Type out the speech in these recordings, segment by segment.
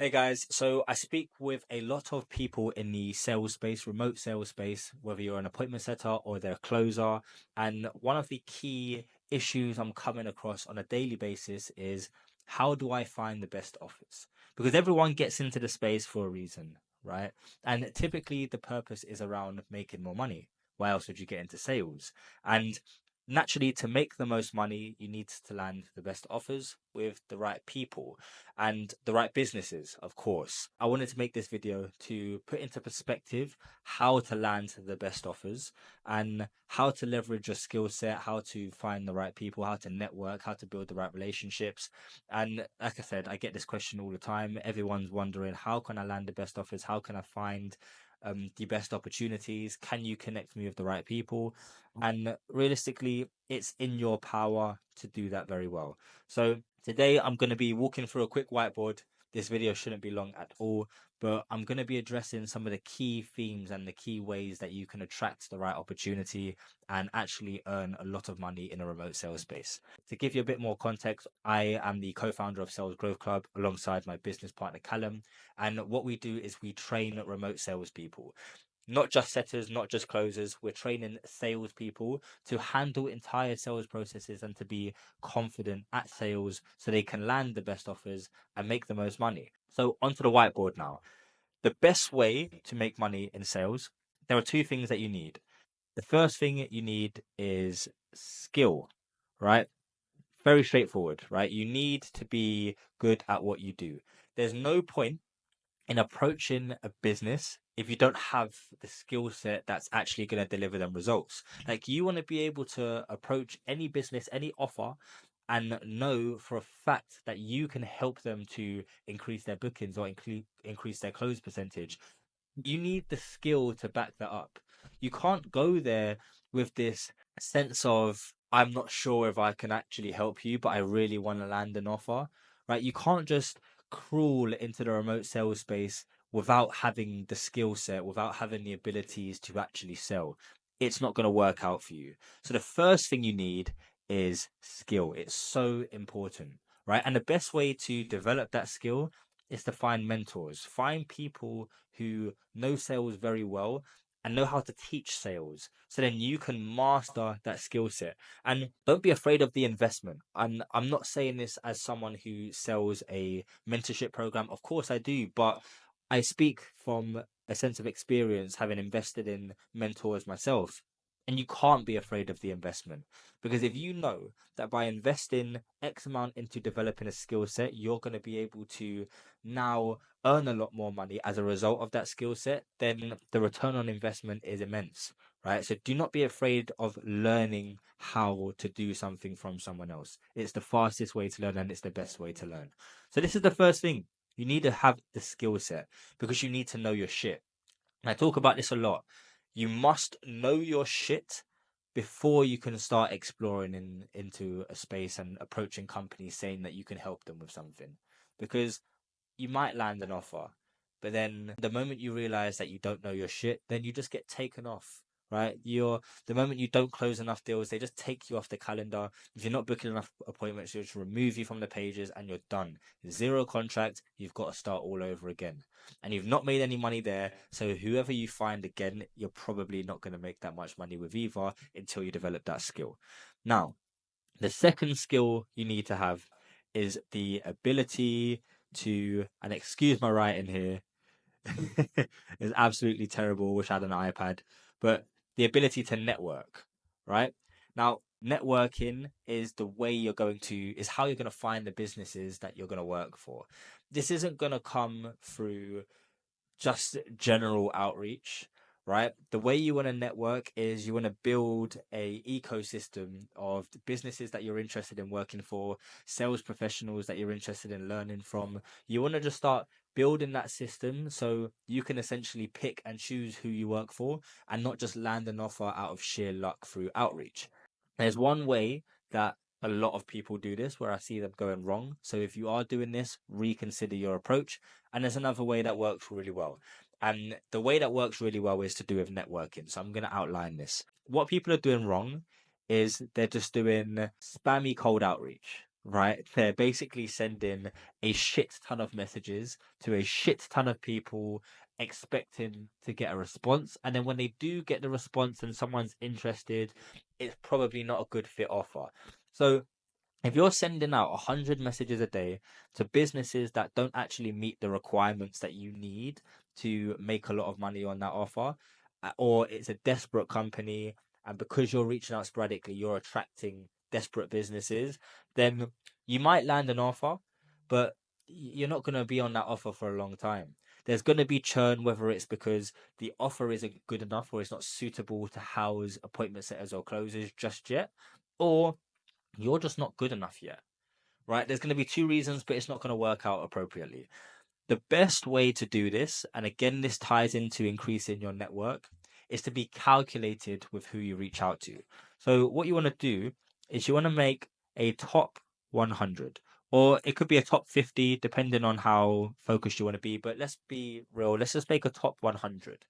Hey guys, so I speak with a lot of people in the sales space, remote sales space, whether you're an appointment setter or they're a closer. And one of the key issues I'm coming across on a daily basis is how do I find the best offers? Because everyone gets into the space for a reason, right? And typically the purpose is around making more money. Why else would you get into sales? And naturally, to make the most money, you need to land the best offers with the right people and the right businesses, of course. I wanted to make this video to put into perspective how to land the best offers and how to leverage your skill set, how to find the right people, how to network, how to build the right relationships. And like I said, I get this question all the time. Everyone's wondering, how can I land the best offers? How can I find the best opportunities? Can you connect me with the right people? And realistically, it's in your power to do that very well. So today I'm going to be walking through a quick whiteboard. This video shouldn't be long at all, but I'm going to be addressing some of the key themes and the key ways that you can attract the right opportunity and actually earn a lot of money in a remote sales space. To give you a bit more context, I am the co-founder of Sales Growth Club alongside my business partner Callum. And what we do is we train remote salespeople, not just setters, not just closers. We're training salespeople to handle entire sales processes and to be confident at sales so they can land the best offers and make the most money. So, onto the whiteboard now. The best way to make money in sales, there are two things that you need. The first thing you need is skill, right? Very straightforward, right? You need to be good at what you do. There's no point in approaching a business if you don't have the skill set that's actually going to deliver them results. Like, you want to be able to approach any business, any offer, and know for a fact that you can help them to increase their bookings or increase their close percentage. You need the skill to back that up. You can't go there with this sense of, I'm not sure if I can actually help you, but I really want to land an offer, right? You can't just crawl into the remote sales space without having the skill set, without having the abilities to actually sell. It's not going to work out for you. So the first thing you need is skill. It's so important, right? And the best way to develop that skill is to find mentors, find people who know sales very well and know how to teach sales. So then you can master that skill set. And don't be afraid of the investment. And I'm not saying this as someone who sells a mentorship program. Of course I do, but I speak from a sense of experience, having invested in mentors myself. And you can't be afraid of the investment, because if you know that by investing X amount into developing a skill set, you're going to be able to now earn a lot more money as a result of that skill set, then the return on investment is immense, right? So do not be afraid of learning how to do something from someone else. It's the fastest way to learn and it's the best way to learn. So this is the first thing. You need to have the skill set because you need to know your shit. And I talk about this a lot. You must know your shit before you can start exploring into a space and approaching companies saying that you can help them with something. Because you might land an offer, but then the moment you realize that you don't know your shit, then you just get taken off, right? The moment you don't close enough deals, they just take you off the calendar. If you're not booking enough appointments, they just remove you from the pages and you're done. Zero contract, you've got to start all over again. And you've not made any money there. So whoever you find again, you're probably not going to make that much money with either until you develop that skill. Now, the second skill you need to have is the ability to, and excuse my writing here, it's absolutely terrible. Wish I had an iPad, but the ability to network, right? Now, networking is the way is how you're going to find the businesses that you're going to work for. This isn't going to come through just general outreach, right? The way you want to network is you want to build a ecosystem of businesses that you're interested in working for, sales professionals that you're interested in learning from. You want to just start building that system so you can essentially pick and choose who you work for and not just land an offer out of sheer luck through outreach. There's one way that a lot of people do this where I see them going wrong. So if you are doing this, reconsider your approach. And there's another way that works really well. And the way that works really well is to do with networking. So I'm going to outline this. What people are doing wrong is they're just doing spammy cold outreach, right? They're basically sending a shit ton of messages to a shit ton of people, expecting to get a response. And then when they do get the response and someone's interested, it's probably not a good fit offer. So if you're sending out 100 messages a day to businesses that don't actually meet the requirements that you need to make a lot of money on that offer, or it's a desperate company, and because you're reaching out sporadically, you're attracting desperate businesses, then you might land an offer, but you're not going to be on that offer for a long time. There's going to be churn, whether it's because the offer isn't good enough or it's not suitable to house appointment setters or closers just yet, or you're just not good enough yet, right? There's going to be two reasons, but it's not going to work out appropriately. The best way to do this, and again, this ties into increasing your network, is to be calculated with who you reach out to. So, what you want to do is you want to make a top 100, or it could be a top 50, depending on how focused you want to be. But let's be real, let's just make a top 100.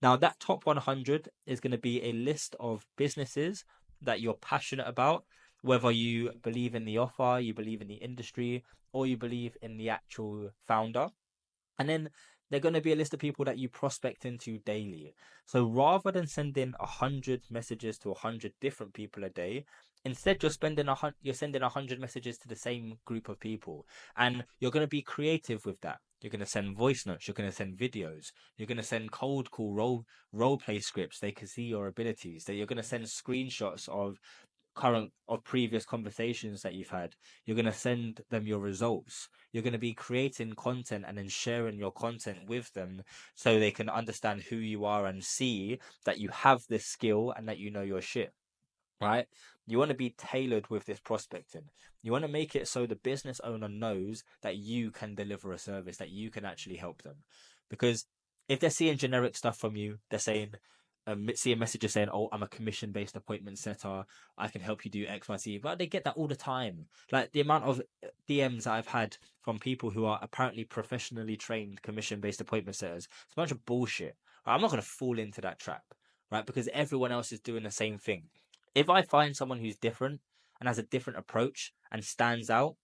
Now, that top 100 is going to be a list of businesses that you're passionate about, whether you believe in the offer, you believe in the industry, or you believe in the actual founder. And then they're going to be a list of people that you prospect into daily. So rather than sending 100 messages to 100 different people a day, instead you're sending 100 messages to the same group of people, and you're going to be creative with that. You're going to send voice notes. You're going to send videos. You're going to send cold call role play scripts. They can see your abilities. That you're going to send screenshots of previous conversations that you've had. You're going to send them your results. You're going to be creating content and then sharing your content with them so they can understand who you are and see that you have this skill and that you know your shit, right? You want to be tailored with this prospecting. You want to make it so the business owner knows that you can deliver a service, that you can actually help them. Because if they're seeing generic stuff from you, they're saying, see a message saying, "Oh, I'm a commission-based appointment setter. I can help you do X, Y, Z." But they get that all the time. Like the amount of DMs I've had from people who are apparently professionally trained commission-based appointment setters. It's a bunch of bullshit. I'm not going to fall into that trap, right? Because everyone else is doing the same thing. If I find someone who's different and has a different approach and stands out,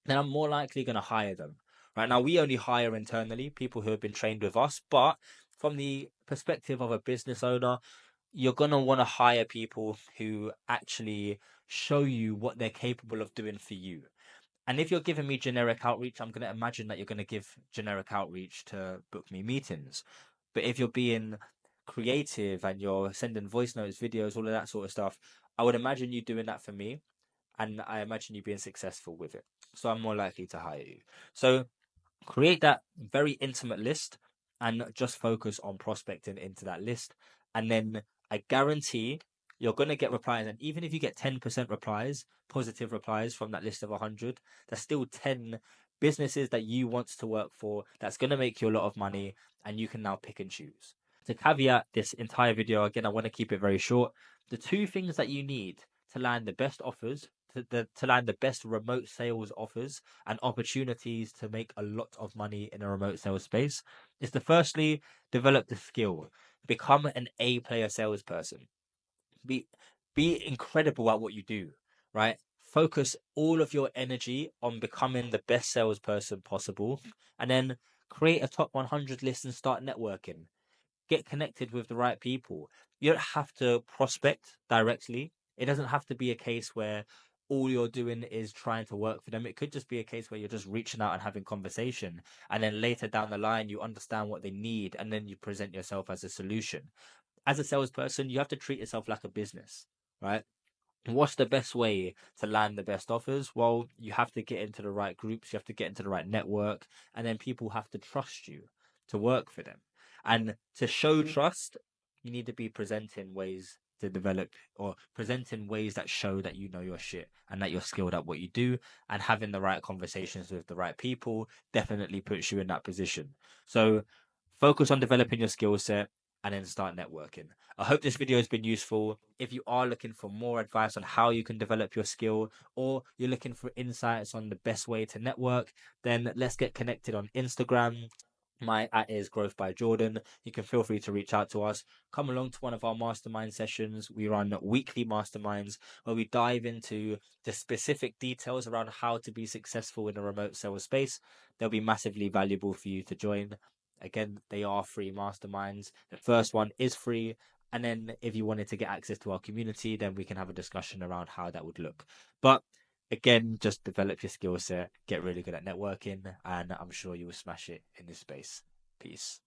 then I'm more likely going to hire them. Right now, we only hire internally people who have been trained with us, but from the perspective of a business owner, you're going to want to hire people who actually show you what they're capable of doing for you. And if you're giving me generic outreach, I'm going to imagine that you're going to give generic outreach to book me meetings. But if you're being creative and you're sending voice notes, videos, all of that sort of stuff, I would imagine you doing that for me. And I imagine you being successful with it. So I'm more likely to hire you. So create that very intimate list and just focus on prospecting into that list. And then I guarantee you're going to get replies. And even if you get 10% replies, positive replies from that list of 100, there's still 10 businesses that you want to work for that's going to make you a lot of money. And you can now pick and choose. To caveat this entire video, again, I want to keep it very short. The two things that you need to land the best offers, to land the best remote sales offers and opportunities to make a lot of money in a remote sales space is to firstly develop the skill, become an A player salesperson, be be incredible at what you do, right? Focus all of your energy on becoming the best salesperson possible, and then create a top 100 list and start networking. Get connected with the right people. You don't have to prospect directly. It doesn't have to be a case where all you're doing is trying to work for them. It could just be a case where you're just reaching out and having conversation. And then later down the line, you understand what they need and then you present yourself as a solution. As a salesperson, you have to treat yourself like a business, right? What's the best way to land the best offers? Well, you have to get into the right groups, you have to get into the right network, and then people have to trust you to work for them. And to show trust, you need to be presenting ways to develop or presenting ways that show that you know your shit and that you're skilled at what you do, and having the right conversations with the right people definitely puts you in that position. So focus on developing your skill set and then start networking. I hope this video has been useful. If you are looking for more advice on how you can develop your skill, or you're looking for insights on the best way to network, then let's get connected on Instagram. My at is Growth by Jordan. You can feel free to reach out to us. Come along to one of our mastermind sessions. We run weekly masterminds where we dive into the specific details around how to be successful in a remote sales space. They'll be massively valuable for you to join. Again, they are free masterminds. The first one is free. And then if you wanted to get access to our community, then we can have a discussion around how that would look. But again, just develop your skill set, get really good at networking, and I'm sure you will smash it in this space. Peace.